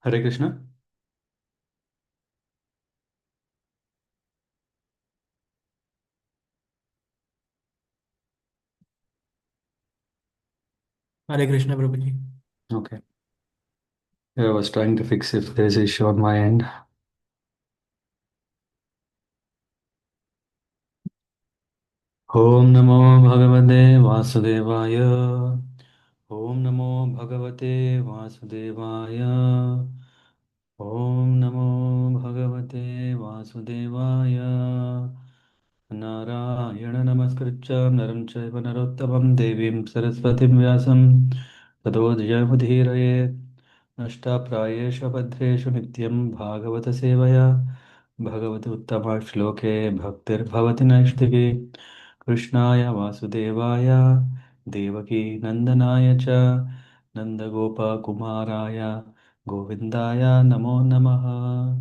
Hare Krishna. Hare Krishna Prabhu ji. Okay. Yeah, I was trying to fix if there is an issue on my end. Om Namo Bhagavate Vasudevaya. Om Namo Bhagavate Vasudevaya. Om Namo Bhagavate Vasudevaya. Narayana Namaskritcha Naram Chaiva Narottamam Devim Saraswatim Vyasam Tato Jayamudhiraye Nashtaprayeshu Bhadreshu Nityam Bhāgavata-sevayā Bhagavati Uttama Shloke Bhaktir Bhavati Naishtike Krishnaya Vasudevaya Devaki Nandanaya Cha Nandagopa Kumaraya Govindaya Namo Namaha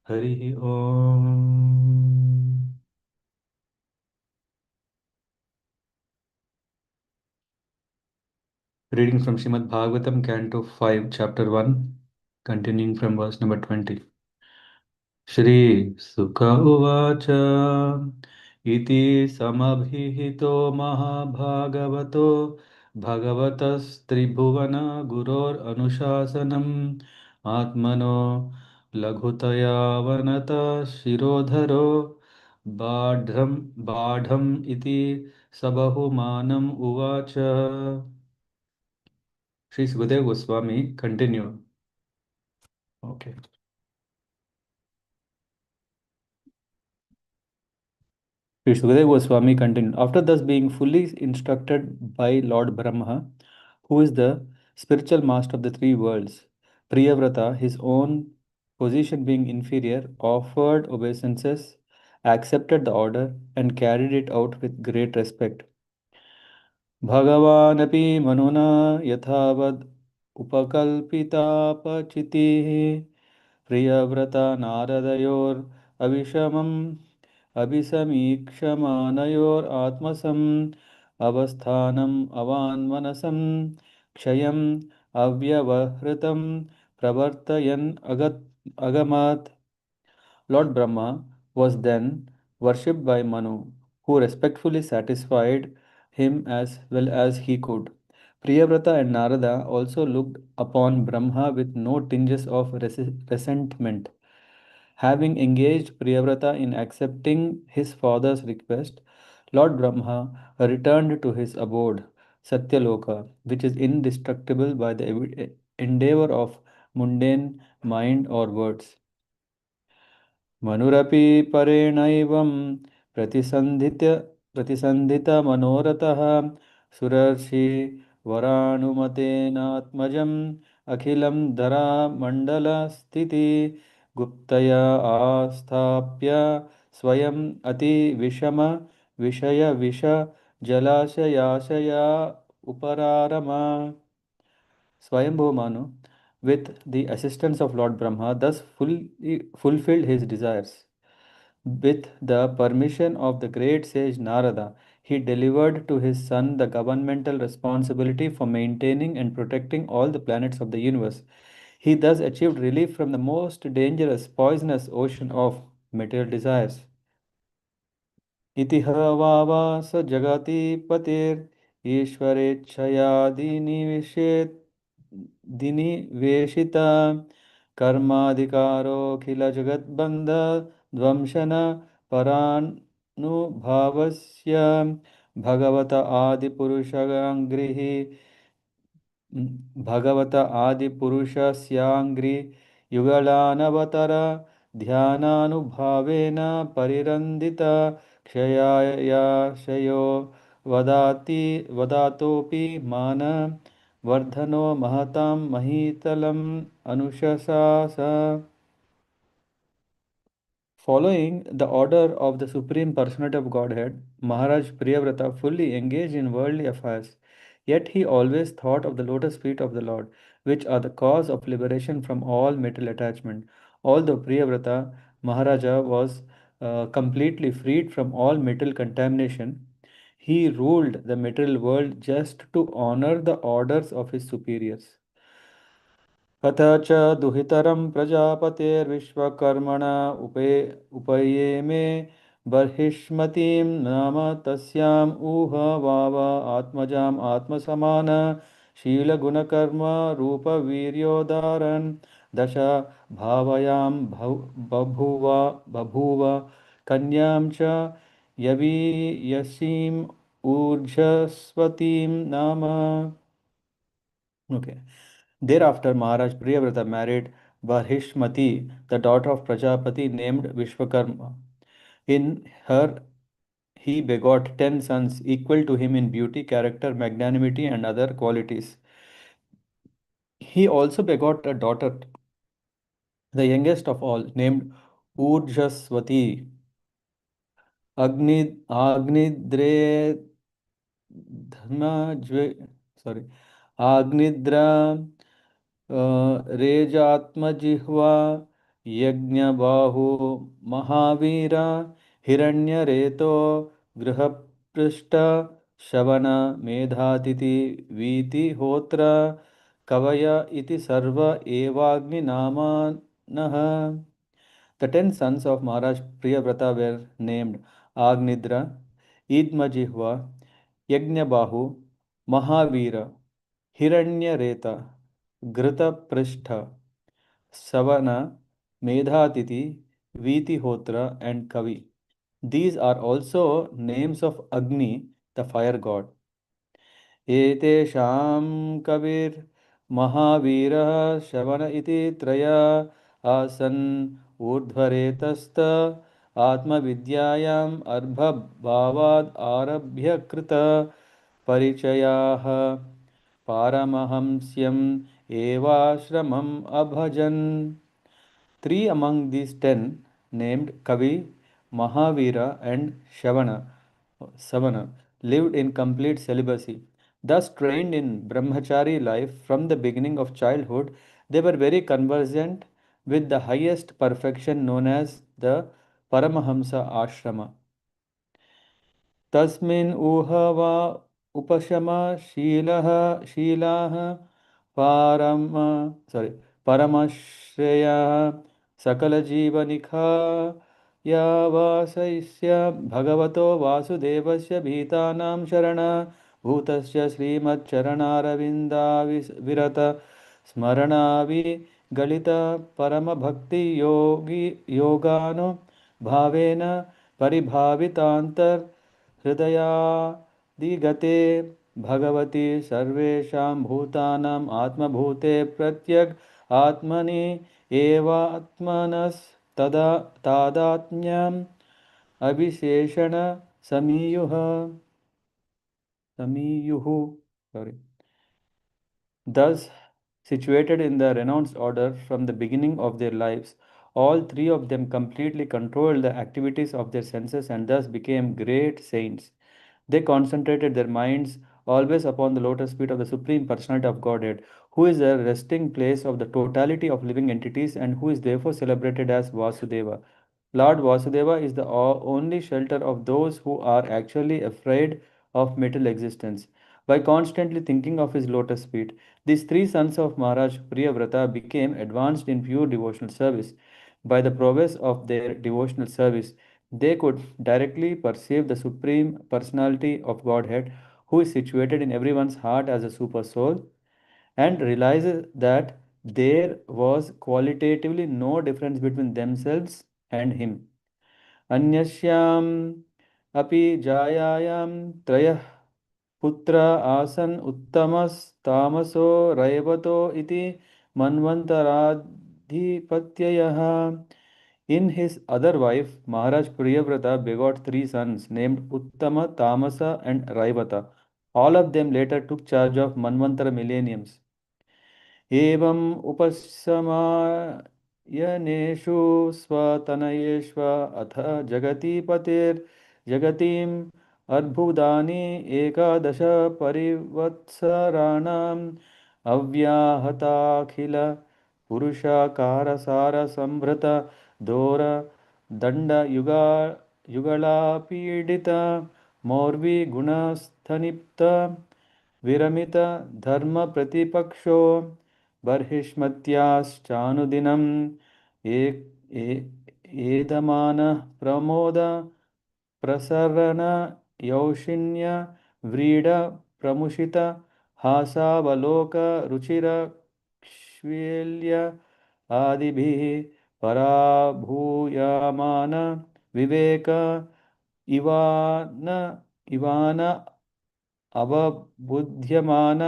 Harihi Om. Reading from Srimad Bhagavatam, Canto 5, Chapter 1, continuing from verse number 20. Shri Sukha Uvacha Iti Samabhihito Mahabhagavato Bhagavatas Tribhuvana Guror Anushasanam Atmano Laghutaya Vanata Shirodharo Badham Iti Sabahu Manam Uvacha. Sri Sukadeva Goswami continued. Okay. Sri Sukadeva Goswami continued. After thus being fully instructed by Lord Brahma, who is the spiritual master of the three worlds, Priyavrata, his own position being inferior, offered obeisances, accepted the order, and carried it out with great respect. भगवानपि मनुना यथावद् उपकल्पितापचितिः Priyabrata नारदयोरविषमम् अभिसमीक्षमानयोरात्मसम् अवस्थानम् अवान्मनसं क्षयम् अव्यवहृतं प्रवर्तयन् अगमात्. Lord Brahma was then worshipped by Manu, who respectfully satisfied him as well as he could. Priyavrata and Narada also looked upon Brahma with no tinges of resentment. Having engaged Priyavrata in accepting his father's request, Lord Brahma returned to his abode, Satyaloka, which is indestructible by the endeavor of mundane mind or words. मनुरपि परेणैवं प्रतिसन्धित्य प्रतिसन्धितमनोरथः सुरर्षि वरानुमतेनात्मजम् अखिलं धरामण्डलस्थिति गुप्तया आस्थाप्य Swayam अतिविषम विषयविष जलाशयाशया उपरारमा. Swayambhu Manu, with the assistance of Lord Brahma, thus fully fulfilled his desires. With the permission of the great sage Narada, he delivered to his son the governmental responsibility for maintaining and protecting all the planets of the universe. He thus achieved relief from the most dangerous, poisonous ocean of material desires. इति ह वावा स जगति पतिर्ईश्वरेच्छया दिनिवेशिता कर्माधिकारोऽखिलजगद्बन्ध ध्वंसन परानुभावस्य भगवत आदिपुरुषाङ्घ्रिः भगवत आदिपुरुषस्याङ्घ्रि युगलानवतर ध्यानानुभावेन परिरन्दित क्षयायाशयो वदातोऽपि मान वर्धनो महतां महीतलम् अनुशशास. Following the order of the Supreme Personality of Godhead, Maharaj Priyavrata fully engaged in worldly affairs, yet he always thought of the lotus feet of the Lord, which are the cause of liberation from all material attachment. Although Priyavrata Maharaja was completely freed from all material contamination, he ruled the material world just to honor the orders of his superiors. अथ च दुहितरं प्रजापतेर्विश्वकर्मण उपये मे बर्हिष्मतीं नाम तस्याम् ऊह वाव आत्मजाम् आत्मसमान शीलगुणकर्म रूपवीर्योदारन् दश भावयां बभूव कन्यां च यवीयसीम् ऊर्जस्वतीं नाम. Okay. Thereafter, Maharaj Priyavrata married Varhishmati, the daughter of Prajapati named Vishwakarma. In her, he begot 10 sons equal to him in beauty, character, magnanimity, and other qualities. He also begot a daughter, the youngest of all, named Urjaswati. Agnidre Dharma, sorry, Agnidra रेजात्मजिह्वा यज्ञबाहु Mahavir हिरण्यरेतो गृहपृष्ठ शवन Medhatithi Vitihotra कवय इति सर्व एवाग्निनामानः. The 10 sons of Maharaj Priyavrata were named Agnidra, Idmajihva, Yajnabahu, Mahavira, Hiranyareta, Ghritapristha, Savana, Medhatiti, Vitihotra, and Kavi. These are also names of Agni, the fire god. एतेषां कविर्महावीरः श्रवण इति त्रया आसन् ऊर्ध्वरेतस्त आत्मविद्यायाम् अर्भभावाद् आरभ्य कृत परिचयाः पारमहंस्यम् एवाश्रमम् अभजन्. Three among these 10, named Kavi, Mahavira, and Savana, lived in complete celibacy. Thus trained in brahmachari life from the beginning of childhood, they were very conversant with the highest perfection known as the Paramahamsa Ashrama. तस्मिन् ऊहवा उपशमशीलः शीलाः परम sorry परमश्रेयः सकलजीवनिखा यावासस्य भगवतो वासुदेवस्य भीतानां शरण भूतस्य श्रीमच्चरणारविन्दाविरत स्मरणावि गलित परमभक्ति योगी योगानु भावेन परिभावितान्तर् हृदयादिगते भगवति सर्वेषां भूतानाम् आत्मभूते प्रत्यग् आत्मनि एवात्मनस्तदा तादात्म्यम् अविशेषण समीयुः समीयुः sorry. Thus, situated in the renounced order from the beginning of their lives, all three of them completely controlled the activities of their senses and thus became great saints. They concentrated their minds always upon the lotus feet of the Supreme Personality of Godhead, who is the resting place of the totality of living entities and who is therefore celebrated as Vasudeva. Lord Vasudeva is the only shelter of those who are actually afraid of material existence. By constantly thinking of his lotus feet, these three sons of Maharaj Priyavrata became advanced in pure devotional service. By the prowess of their devotional service, they could directly perceive the Supreme Personality of Godhead, who is situated in everyone's heart as a super soul, and realizes that there was qualitatively no difference between themselves and him. Anyashyam api jayayam trayah putra asan uttamas tamaso raivato iti manvantaradhipatyayah. In his other wife, Maharaj Priyavrata begot three sons named Uttama, Tamasa, and Raivata. All of them later took charge of Manvantara millenniums. एवम् उपशमायनेषु स्वतनयेष्व अथ जगतीपतिर्जगतीम् अर्बुदानि एकादश परिवत्सराणाम् अव्याहताखिल पुरुषाकारसारसंभृत दोर दण्डयुगा युगलापीडित मौर्वी गुणस्थनिप्त विरमित धर्म प्रतिपक्षो बर्हिष्मत्याश्चानुदिनम् एदमानः प्रमोद प्रसरण यौशिन्य व्रीड प्रमुषित हासावलोक रुचिर क्ष्वील्य आदिभिः पराभूयमान विवेक Ivan Ivan अवबुध्यमान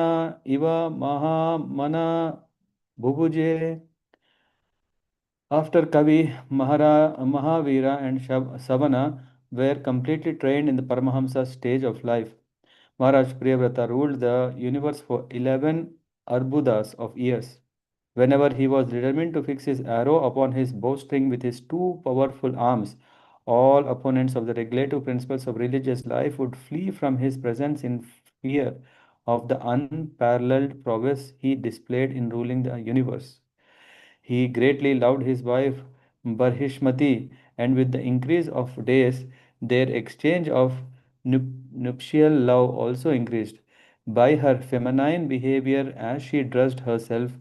इव महामना बुभुजे. After Kavi, Mahavira and Savana were completely trained in the Paramahamsa stage of life, Maharaj Priyavrata ruled the universe for 11 arbudas of years. Whenever he was determined to fix his arrow upon his bowstring with his two powerful arms, all opponents of the regulative principles of religious life would flee from his presence in fear of the unparalleled prowess he displayed in ruling the universe. He greatly loved his wife Barhishmati, and with the increase of days, their exchange of nuptial love also increased. By her feminine behavior, as she dressed herself,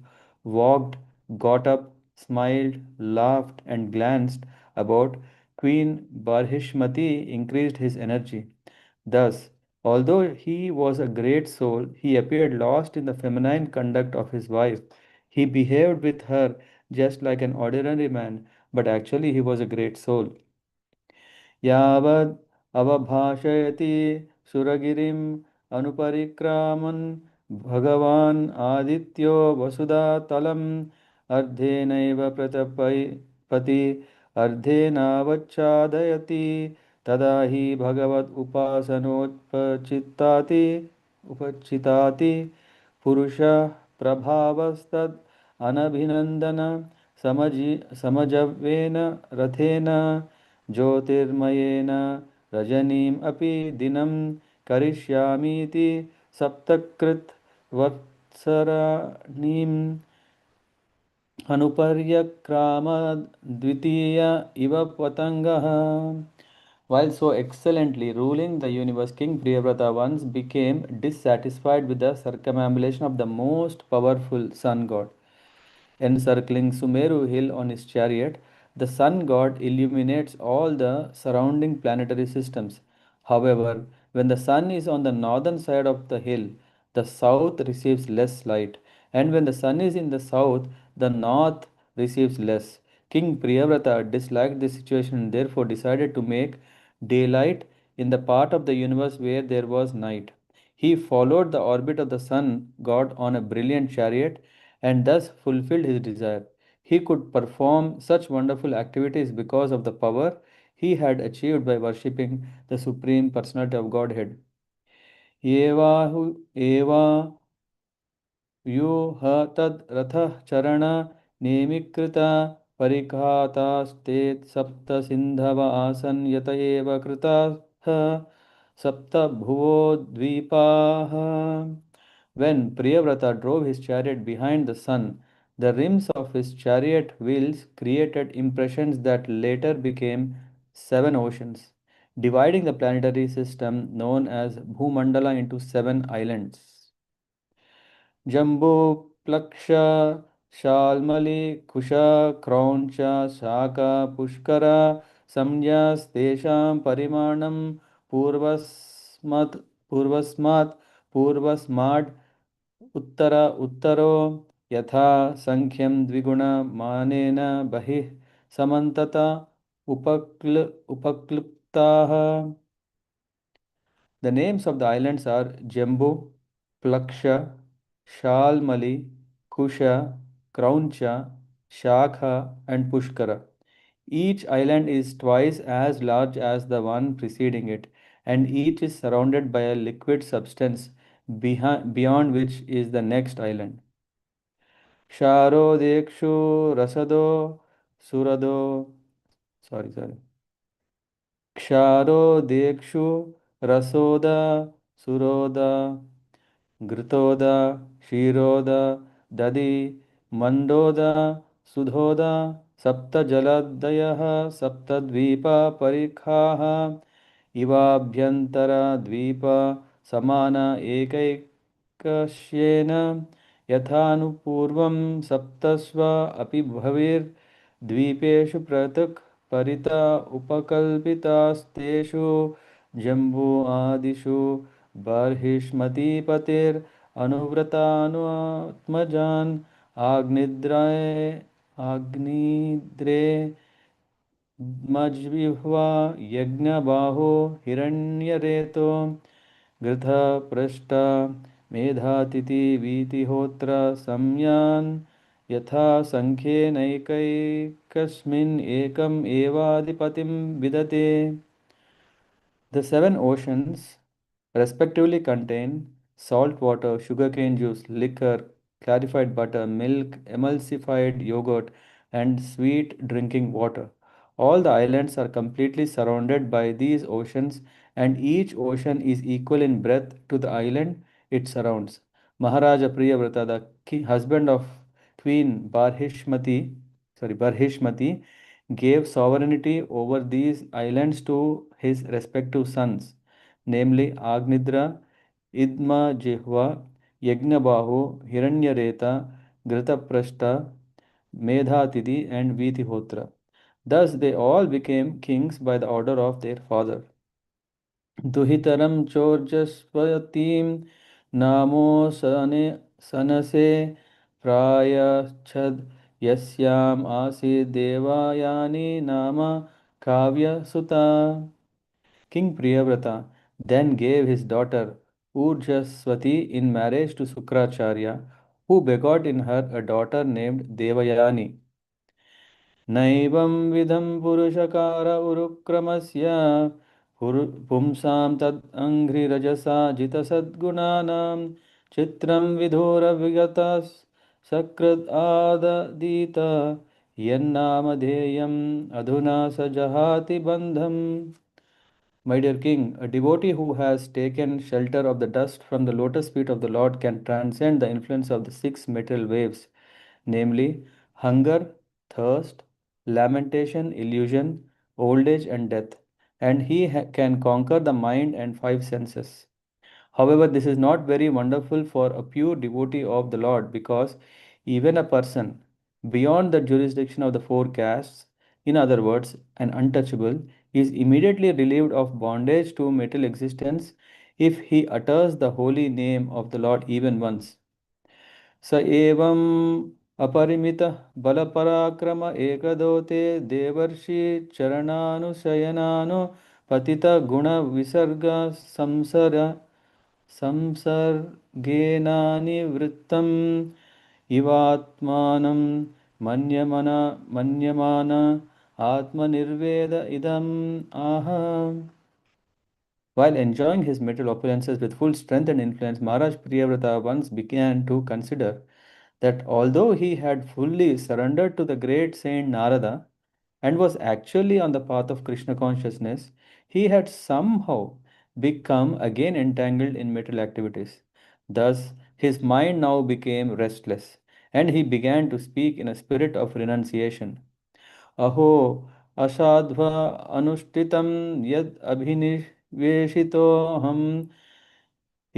walked, got up, smiled, laughed, and glanced about, Queen Barhishmati increased his energy. Thus, although he was a great soul, he appeared lost in the feminine conduct of his wife. He behaved with her just like an ordinary man, but actually he was a great soul. यावद् अवभाषयति सुरगिरिम् अनुपरिक्रामन् भगवान् आदित्यो वसुधातलम् अर्धेनैव प्रतपति अर्धेनावच्छादयति तदा हि भगवद् उपासनोत्पचित्ताति उपचिताति पुरुषः प्रभावस्तद् अनभिनन्दन समजव्येन रथेन ज्योतिर्मयेन रजनीम् अपि दिनं करिष्यामीति सप्तकृत् वत्सराणीम् अनुपर्यक्राम द्वितीय इव पतङ्गः. While so excellently ruling the universe, King Priyavrata once became dissatisfied with the circumambulation of the most powerful sun god. Encircling Sumeru hill on his chariot, the sun god illuminates all the surrounding planetary systems. However, when the sun is on the northern side of the hill, the south receives less light, and when the sun is in the south, the north receives less. King Priyavrata disliked this situation and therefore decided to make daylight in the part of the universe where there was night. He followed the orbit of the sun god on a brilliant chariot and thus fulfilled his desire. He could perform such wonderful activities because of the power he had achieved by worshipping the Supreme Personality of Godhead. एवाहु एवा यो ह तद् रथः चरण नेमिकृता परिघातास्ते सप्त सिन्धव आसन् यत एव कृताः सप्त भुवो द्वीपाः. When Priyavrata drove his chariot behind the sun, the rims of his chariot wheels created impressions that later became seven oceans, dividing the planetary system known as Bhumandala into seven islands. जम्बूप्लक्ष Shalmali कुश क्रौञ्च शाक पुष्कर संज्ञास्तेषां परिमाणं पूर्वस्मत् पूर्वस्मात् पूर्वस्माद् उत्तर उत्तरो यथा संख्यं द्विगुणमानेन बहिः समन्तत उपक्लृप्ताः. The names of the islands are Jambu, Plaksha, Shalmali, Kusha, Krauncha, Shakha, and Pushkara. Each island is twice as large as the one preceding it, and each is surrounded by a liquid substance beyond which is the next island. Sharodekshu Rasado Surado. Sorry. क्षारोदेक्षु रसोद sarod घृतोद क्षीरोद दधि मंडोद सुधोद सप्तजलदयः सप्तद्वीपपरिखाः इवाभ्यन्तरद्वीप समान एकैकस्येन यथानुपूर्वं सप्तस्व अपि भवेर्द्वीपेषु पृथक् परिता उपकल्पितास्तेषु जम्बू आदिषु बर्हिष्मतीपतेरनुव्रतानुत्मजान् आग्निद्रे मज्विह्वा यज्ञबाहो हिरण्यरेतो घृतपृष्ठ मेधातिथि वीतिहोत्र संयान् यथा सङ्ख्येनैकैकस्मिन् एकम् एवाधिपतिं विदते. The seven oceans respectively contain salt water, sugarcane juice, liquor, clarified butter, milk, emulsified yogurt, and sweet drinking water. All the islands are completely surrounded by these oceans, and each ocean is equal in breadth to the island it surrounds. Maharaja Priyavrata, the husband of Queen Barhishmati, gave sovereignty over these islands to his respective sons, namely Agnidra, Idma Yajnabahu, Hiranyareta, Gritaprashta, Medhatidi, and Vitihotra. Thus they all became kings by the order of their father. दुहितरं चोर्जस्वतीं नामो सनसे प्रायच्छद् यस्याम् आसीत् देवायानी नाम काव्यसुता. King Priyavrata then gave his daughter Urjaswati in marriage to Sukracharya, who begot in her a daughter named Devayani. नैवं विधं पुरुषकार उरुक्रमस्य पुंसां तद् अङ्घ्रिरजसा जितसद्गुणानां चित्रं विधुरविगतः सकृद् आददीत यन्नामधेयम् अधुना स जहाति बन्धम्. My dear king, a devotee who has taken shelter of the dust from the lotus feet of the Lord can transcend the influence of the six material waves, namely hunger, thirst, lamentation, illusion, old age, and death, and he can conquer the mind and five senses. However, this is not very wonderful for a pure devotee of the Lord because even a person beyond the jurisdiction of the four castes, in other words, an untouchable, is immediately relieved of bondage to material existence if he utters the holy name of the Lord even once. स एवम् अपरिमितः बलपराक्रम एकदोते देवर्षि चरणानुशयनानु पतितगुणविसर्ग संसर्गेनानिवृत्तम् इवात्मानं मन्यमान आत्मनिर्वेद इदम् आह. While enjoying his material opulences with full strength and influence, Maharaj Priyavrata once began to consider that although he had fully surrendered to the great saint Narada and was actually on the path of Krishna consciousness, he had somehow become again entangled in material activities. Thus, his mind now became restless, and he began to speak in a spirit of renunciation. अहो असाध्व अनुष्ठितं यद् अभिनिवेशितोऽहम्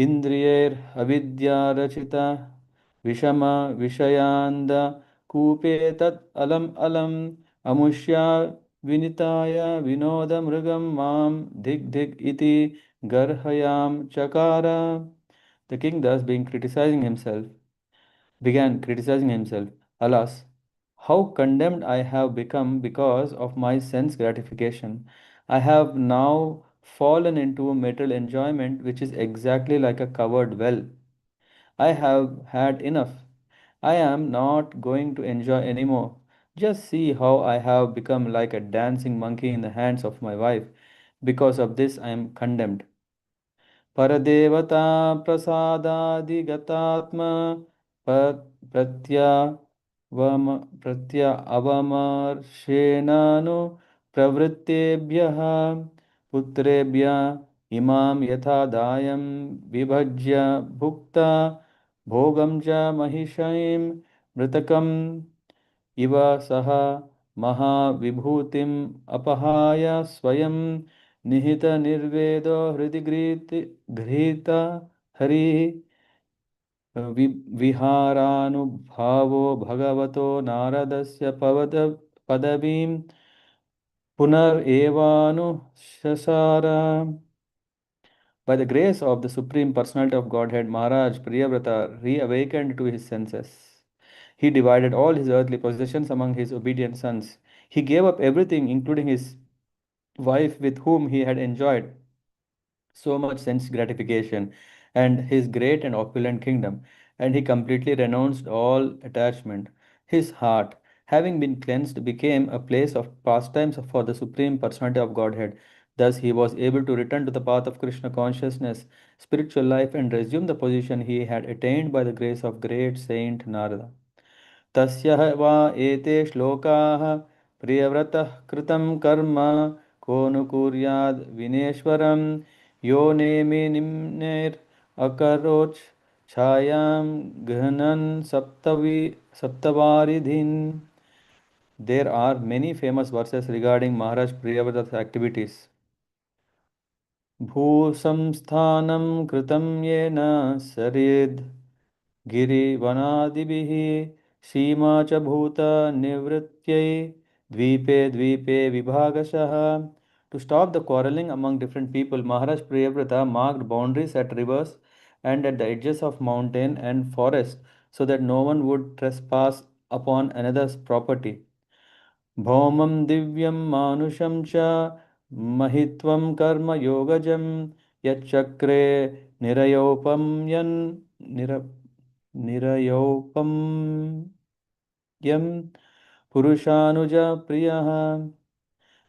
इन्द्रियैरविद्यारचिता विषम विषयान्द कूपे तत् अलम् अलम् अमुष्या विनिताय विनोदमृगं मां धिक् धिक् इति गर्हयां चकार. The king thus began criticizing himself. Alas, how condemned I have become because of my sense gratification. I have now fallen into material enjoyment, which is exactly like a covered well. I have had enough. I am not going to enjoy anymore. Just see how I have become like a dancing monkey in the hands of my wife. Because of this, I am condemned. परदेवता प्रसादादिगतात्म प्रत्यावम प्रत्या अवमर्शेनानु प्रवृत्तेभ्यः पुत्रेभ्य इमां यथा दायं विभज्य भुक्ता भोगं च महिषीं मृतकम् इव सः महाविभूतिम् अपहाय स्वयं निहितनिर्वेदो हृदि गृहीत हरिः. विहारानुभावो भगवतो नारदस्य पदवीं पुनरेवानुशसार. By the grace of the Supreme Personality of Godhead, Maharaj Priyavrata reawakened to his senses. He divided all his earthly possessions among his obedient sons. He gave up everything, including his wife with whom he had enjoyed so much sense gratification, and his great and opulent kingdom, and he completely renounced all attachment. His heart, having been cleansed, became a place of pastimes for the Supreme Personality of Godhead. Thus, he was able to return to the path of Krishna consciousness, spiritual life, and resume the position he had attained by the grace of great Saint Narada. तस्य वा एते श्लोकाः प्रियव्रतः कृतं कर्म को नु कुर्याद् विनेश्वरं यो नेमिनिम्नेर् अकरोत् छायां गहनन् सप्तवारिधिन्. There are many famous verses regarding Maharaj Priyavrata's activities. भूसंस्थानं कृतं येन सरेद् गिरिवनादिभिः सीमा च भूतनिवृत्त्यै द्वीपे द्वीपे विभागशः. To stop the quarreling among different people, Maharaj Priyavrata marked boundaries at rivers and at the edges of mountain and forest so that no one would trespass upon another's property. भौमं दिव्यं मानुषं च महित्वं कर्मयोगजं यच्चक्रे निरयोपम्यन् निर निरयोपम्यं पुरुषानुजा प्रियः.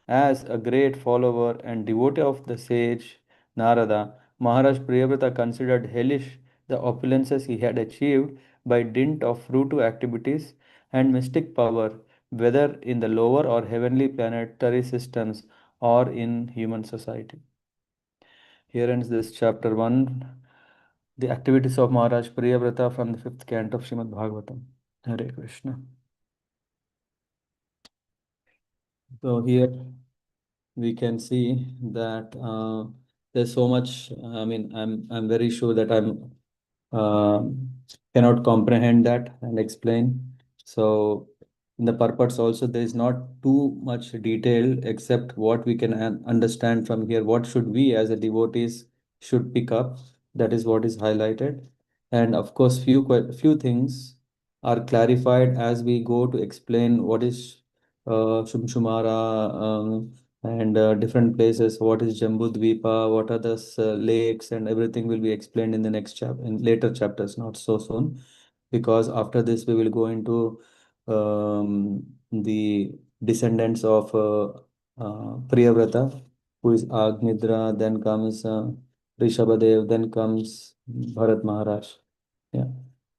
As a great follower and devotee of the sage Narada, Maharaj Priyavrata considered hellish the opulences he had achieved by dint of fruitive activities and mystic power, whether in the lower or heavenly planetary systems or in human society. Here ends this chapter 1, the activities of Maharaj Priyavrata from the fifth canto of Srimad Bhagavatam. Hare Krishna. So here we can see that there's so much. I mean, I'm very sure that I'm uh, cannot comprehend that and explain. So, in the purpose also, there is not too much detail except what we can understand from here. What should we as a devotees should pick up? That is what is highlighted, and of course, few things are clarified as we go to explain what is Shumshumara. And different places. What is Jambu Dvipa? What are the lakes? And everything will be explained in the next chapter, in later chapters, not so soon, because after this we will go into the descendants of Priyavrata, who is Agnidra. Then comes Rishabhadev. Then comes Bharat Maharaj. Yeah.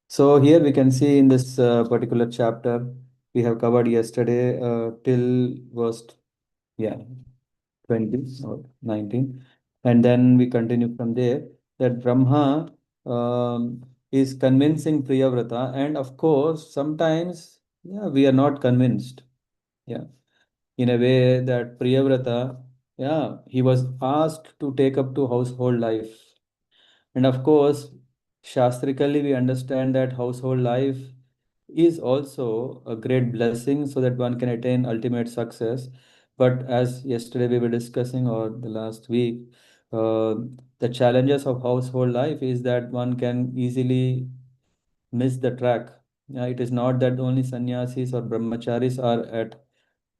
So here we can see in this particular chapter we have covered yesterday till verse, yeah, 20 or 19, and then we continue from there, that Brahma is convincing Priyavrata, and of course sometimes, yeah, we are not convinced, yeah, in a way that Priyavrata, yeah, he was asked to take up to household life, and of course, shastrically, we understand that household life is also a great blessing so that one can attain ultimate success. But as yesterday we were discussing, or the last week, uh, the challenges of household life is that one can easily miss the track. It is not that only sannyasis or brahmacharis are at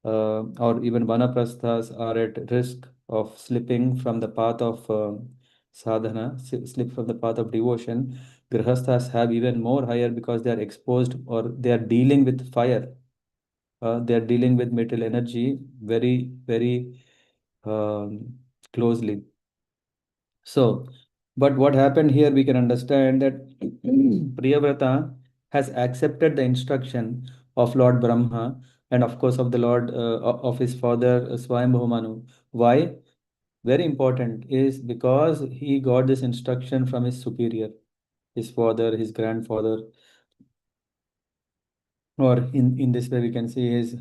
or even vanaprasthas are at risk of slipping from the path of sadhana, slip from the path of devotion. Grihasthas have even more higher because they are exposed or they are dealing with fire. They are dealing with material energy very, very closely. So, but what happened here, we can understand that Priyavrata has accepted the instruction of Lord Brahma and, of course, of the Lord of his father Swayambhu Manu. Why? Very important is because he got this instruction from his superior, his father, his grandfather, or in this way we can see his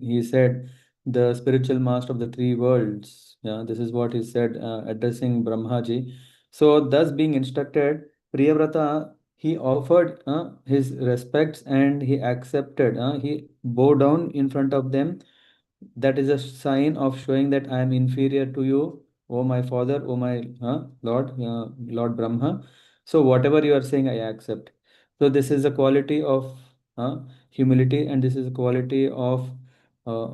he said the spiritual master of the three worlds. Yeah, this is what he said addressing Brahmaji. So thus being instructed, Priyavrata he offered his respects and he accepted. He bowed down in front of them. That is a sign of showing that I am inferior to you, oh my father, oh my Lord, Lord Brahma. So whatever you are saying, I accept. So this is a quality of humility, and this is a quality of uh,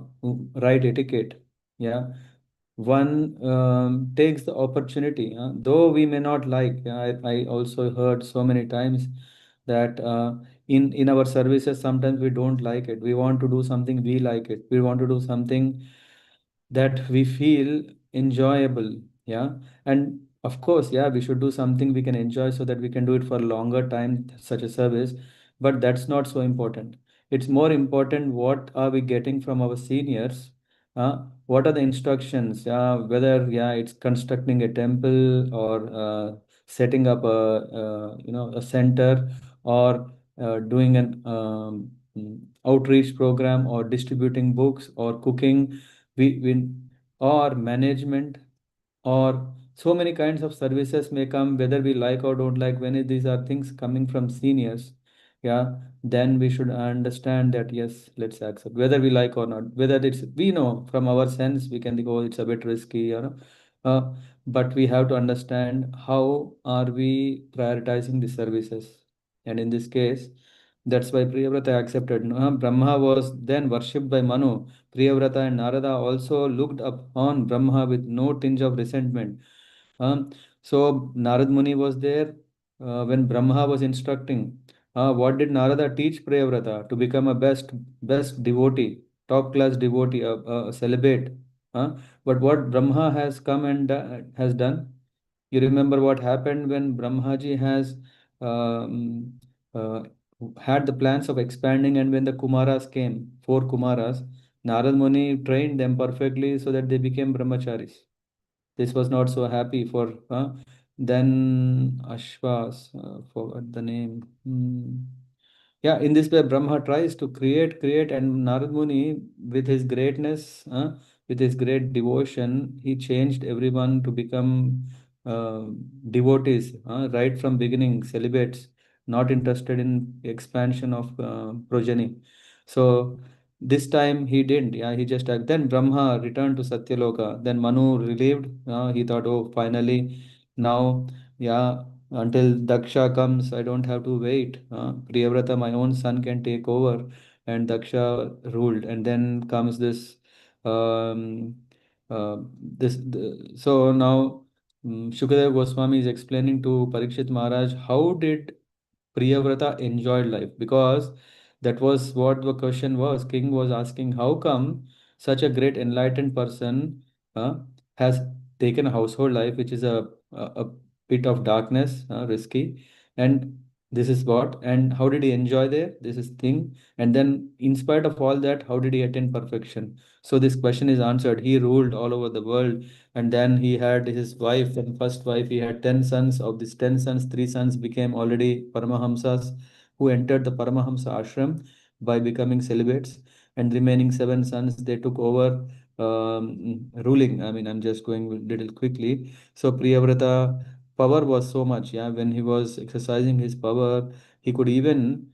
right etiquette. Yeah, one takes the opportunity, though we may not like. I also heard so many times that in our services sometimes we don't like it. We want to do something, we like it. We want to do something that we feel enjoyable. Yeah, and of course, yeah, we should do something we can enjoy so that we can do it for a longer time, such a service. But that's not so important. It's more important what are we getting from our seniors. What are the instructions, whether it's constructing a temple or setting up a center, or doing an outreach program, or distributing books, or cooking, we or management, or so many kinds of services may come, whether we like or don't like. When these are things coming from seniors, yeah, then we should understand that yes, let's accept, whether we like or not. Whether it's, we know from our sense, we can think, oh, it's a bit risky, uh, but we have to understand how are we prioritizing the services. And in this case, that's why Priyavrata accepted. Brahma was then worshipped by Manu. Priyavrata and Narada also looked upon Brahma with no tinge of resentment. Um, so Narad Muni was there when Brahma was instructing. What did Narada teach Priyavrata? To become a best devotee, top class devotee, a celibate. But what Brahma has come and has done? You remember what happened when Brahmaji has um, uh, had the plans of expanding, and when the Kumaras came, four Kumaras, Narad Muni trained them perfectly so that they became brahmacharis. This was not so happy for then Ashwas, forgot the name. Yeah, in this way, Brahma tries to create, and Narad Muni, with his greatness, with his great devotion, he changed everyone to become uh, devotees, right from beginning, celibates, not interested in expansion of progeny. So this time he didn't. Yeah, he just then Brahma returned to Satyaloka. Then Manu relieved. He thought, oh, finally, now, yeah, until Daksha comes, I don't have to wait. Priyavrata, my own son, can take over. And Daksha ruled. And then comes this. Um, so now Shukadeva Goswami is explaining to Parikshit Maharaj how did Priyavrata enjoyed life, because that was what the question was. King was asking, how come such a great enlightened person uh, has taken a household life, which is a bit of darkness, risky, and this is what, and how did he enjoy there? This is thing, and then in spite of all that, how did he attain perfection? So this question is answered. He ruled all over the world, and then he had his wife, and first wife, he had 10 sons. Of these 10 sons, 3 sons became already Paramahamsas, who entered the Paramahamsa ashram by becoming celibates, and remaining 7 sons, they took over ruling. I mean, I'm just going a little quickly. So Priyavrata power was so much, yeah, when he was exercising his power, he could even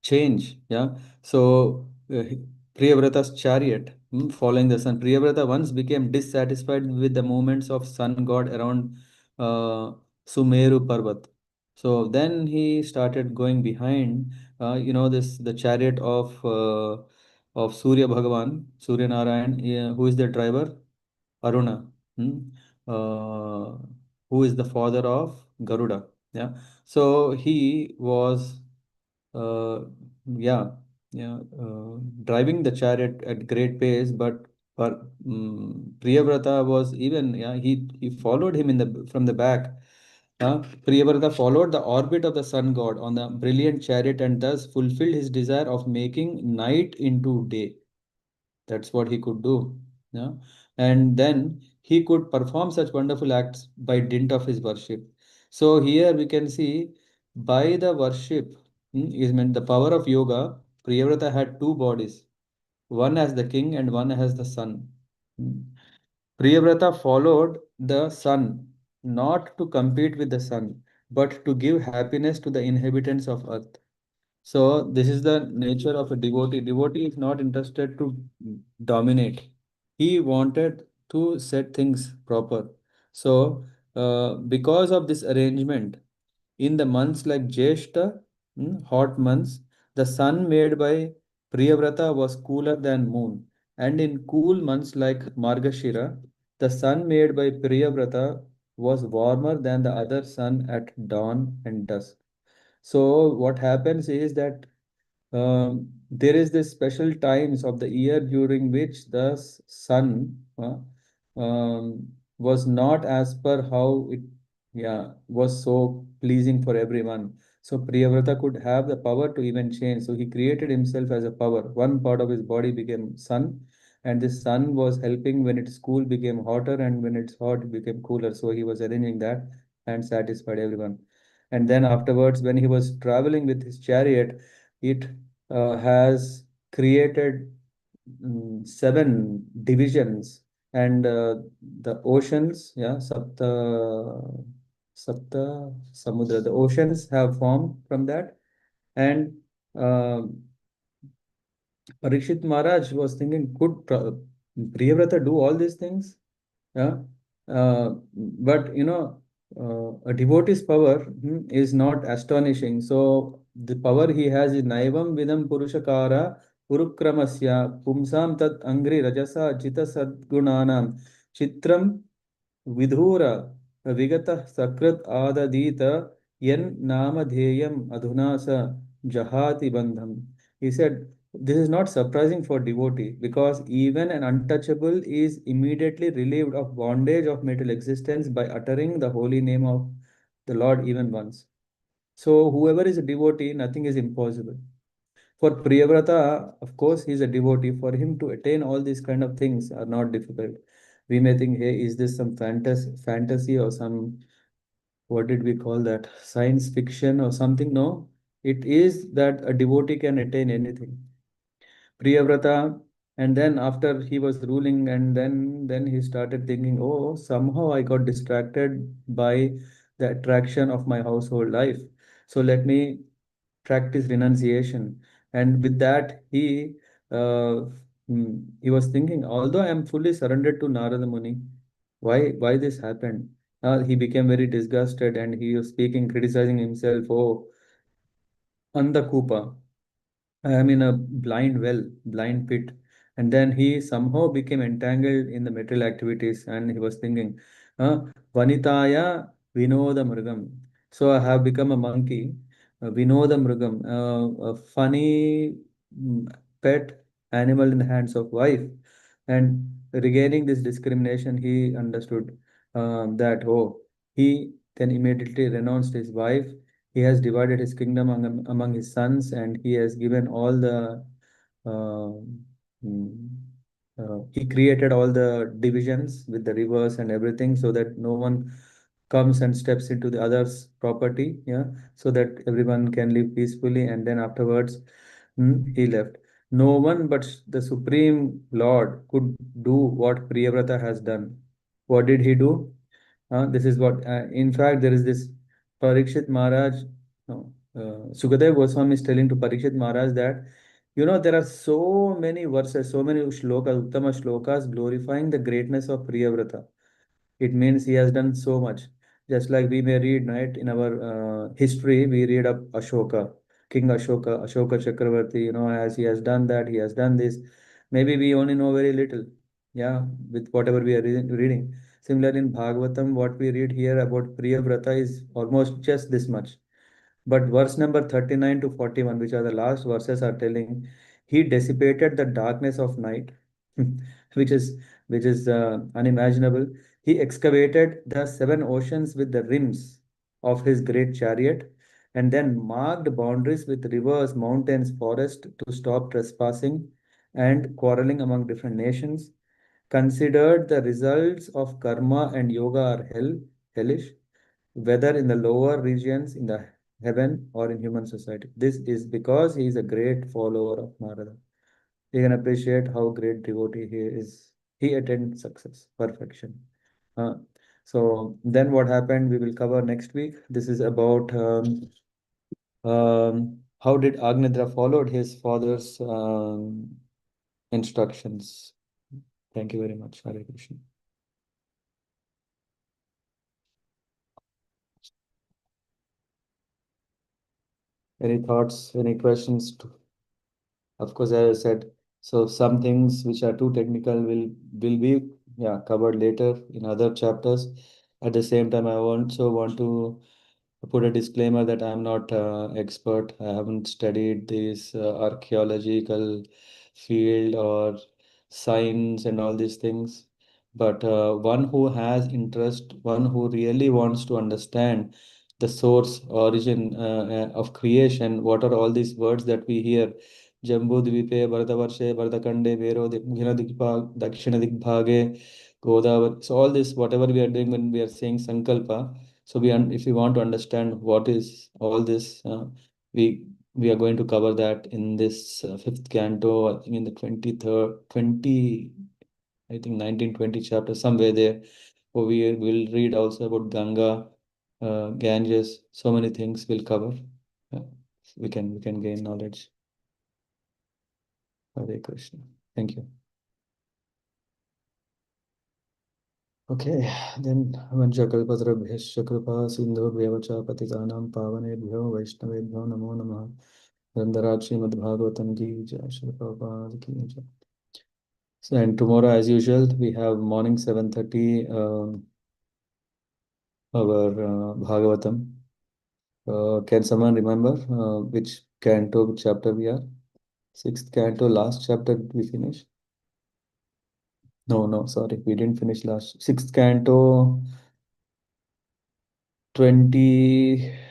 change. Yeah. So Priyavrata's chariot, following the sun. Priyavrata once became dissatisfied with the movements of sun god around uh, Sumeru Parvat. So then he started going behind, this the chariot of Surya Bhagavan, Surya Narayan. Who is the driver? Aruna. hmm, Uh, who is the father of Garuda? Yeah. So he was uh, yeah, driving the chariot at great pace, but Priyavrata was even, yeah, he followed him in the from the back. Priyavrata followed the orbit of the sun god on the brilliant chariot, and thus fulfilled his desire of making night into day. That's what he could do. Yeah. And then he could perform such wonderful acts by dint of his worship. So here we can see, by the worship, is meant the power of yoga. Priyavrata had two bodies, one as the king and one as the sun. Hmm. Priyavrata followed the sun, not to compete with the sun. but to give happiness to the inhabitants of earth. So this is the nature of a devotee. Devotee is not interested to dominate. He wanted to set things proper. So because of this arrangement, in the months like Jeshta, hot months, the sun made by Priyavrata was cooler than moon. And in cool months like Margashira, the sun made by Priyavrata was warmer than the other sun at dawn and dusk. So what happens is that there is this special times of the year during which the sun was not as per how it was so pleasing for everyone. So Priyavrata could have the power to even change. So he created himself as a power. One part of his body became sun, and this sun was helping when its cool became hotter, and when it's hot, it became cooler. So he was arranging that and satisfied everyone. And then afterwards, when he was traveling with his chariot, it has created seven divisions, and the oceans, Sapta Samudra, the oceans have formed from that. And uh, Parikshit Maharaj was thinking, could Priyavrata do all these things? Yeah. But a devotee's power is not astonishing. So the power he has is naivam vidam purushakara urukramasya pumsam tat angri rajasa jita sadgunanam chitram vidhura vigata sakrat adadita yen namadheyam adhuna sa jahati bandham. He said, this is not surprising for devotee because even an untouchable is immediately relieved of bondage of material existence by uttering the holy name of the Lord even once. So whoever is a devotee, nothing is impossible. For Priyavrata, of course, he is a devotee. For him to attain all these kind of things are not difficult. We may think, hey, is this some fantasy or some, what did we call that, science fiction or something? No, it is that a devotee can attain anything. Priyavrata, and then after he was ruling, and then he started thinking, oh, somehow I got distracted by the attraction of my household life. So let me practice renunciation. And with that, uh, he was thinking, although I am fully surrendered to Narada Muni, why this happened? He became very disgusted, and he was speaking, criticizing himself. Oh, Andakupa, I am in a blind well, blind pit. And then he somehow became entangled in the material activities, and he was thinking, Vanitaya Vinoda Mrugam. So I have become a monkey, Vinoda Mrugam, a funny pet animal in the hands of wife. And regaining this discrimination, he understood that, oh, he then immediately renounced his wife. He has divided his kingdom among his sons, and he has given all the uh, mm, he created all the divisions with the rivers and everything, so that no one comes and steps into the other's property, yeah, so that everyone can live peacefully. And then afterwards, he left. No one but the Supreme Lord could do what Priyavrata has done. What did he do? This is what, in fact, there is this Parikshit Maharaj, no, Sukadev Goswami is telling to Parikshit Maharaj that, there are so many verses, so many shlokas, Uttama shlokas glorifying the greatness of Priyavrata. It means he has done so much. Just like we may read, right, in our history, we read of Ashoka, King Ashoka, Ashoka Chakravarti, as he has done that, he has done this. Maybe we only know very little, yeah, with whatever we are reading. Similar in Bhagavatam, what we read here about Priyavrata is almost just this much. But verse number 39 to 41, which are the last verses, are telling he dissipated the darkness of night, which is unimaginable. He excavated the seven oceans with the rims of his great chariot, and then marked boundaries with rivers, mountains, forest to stop trespassing and quarreling among different nations. Considered the results of karma and yoga are hellish, whether in the lower regions, in the heaven, or in human society. This is because he is a great follower of Narada. You can appreciate how great devotee he is. He attained success, perfection. Uh, So then what happened, we will cover next week. This is about how did Agnidra followed his father's instructions. Thank you very much. Hare Krishna. Any thoughts, any questions? Of course, as I said, so some things which are too technical will be, yeah, covered later in other chapters. At the same time, I also want to put a disclaimer that I'm not expert. I haven't studied this archaeological field or science and all these things. But one who has interest, one who really wants to understand the source, origin of creation, what are all these words that we hear? Jambudvipe, Bharatavarse, Bharatakande, Vero, Dakshina Digbhage, Godavari. So all this, whatever we are doing when we are saying Sankalpa, so if we want to understand what is all this, we are going to cover that in this fifth canto. I think in the 23rd, 20, I think 1920 chapter somewhere there. Where we will read also about Ganga, Ganges. So many things we'll cover. Yeah, we can gain knowledge. Hare Krishna. Thank you. Okay, then Vanchakalpatarabhyascha kripa sindhubhyo cha patitanam pavanebhyo vaishnavebhyo namo namah. Grantaraj Srimad Bhagavatam ki jai, Shri Prabhupada ki jai. So, and tomorrow, as usual, we have morning 7:30 our Bhagavatam. Can someone remember which canto, which chapter we are? Sixth canto, last chapter did we finish? No, no, sorry, we didn't finish last. Sixth canto, 20.